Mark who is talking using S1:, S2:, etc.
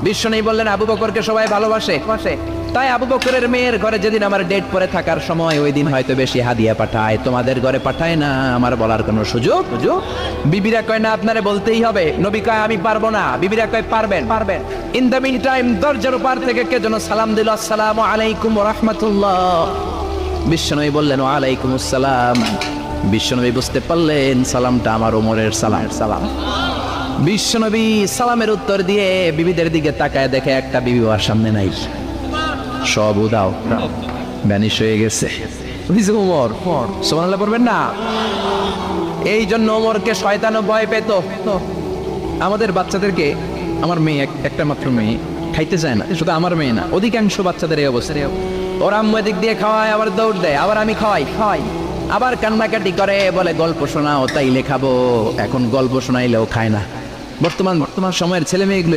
S1: বিশ্বনবী বললেন আবু বকরকে সবাই ভালোবাসে, তাই আবু বকরের মেয়ের ঘরে যেদিন আমার ডেট পরে থাকার সময় ওই দিন হয়তো বেশি হাদিয়া পাঠায়, তোমাদের ঘরে পাঠায় না। আমার বলার কোনো সুযোগ? বিবিরা কয় না, আপনারে বলতেই হবে। নবী কয় আমি পারবো না, বিবিরা কয় পারবেন। ইন দ্য মিন টাইম দরজার পার থেকে কে যেন সালাম দিল, আসসালামু আলাইকুম ওয়া রাহমাতুল্লাহ। বিশ্বনবী বললেন ওয়া আলাইকুম আসসালাম। বিশ্বনবী বুঝতে পারলেন সালামটা আমার ওমরের সালাম। বিশ্বনবী সালামের উত্তর দিয়ে বিবিদের দিকে তাকায়, দেখে একটা বিবি ওর সামনে নাই, সব উদাও, ভ্যানিশ হয়ে গেছে। ওমর সুবহানাল্লাহ পড়বেন না? এই জন্য ওমরকে শয়তানও ভয় পেত। আমাদের বাচ্চাদেরকে, আমার মেয়ে একটা মাত্র মেয়ে, খাইতে চায় না। শুধু আমার মেয়ে না, অধিকাংশ বাচ্চাদের এই অবস্থা। ওর আম্মু এদিক দিয়ে খাওয়ায়, আবার দৌড় দেয়, আবার আমি খাওয়াই, আবার কান্নাকাটি করে, বলে গল্প শোনাও, তাইলে খাবো। এখন গল্প শোনাইলেও খায় না। বর্তমান সময়ের ছেলে মেয়েগুলো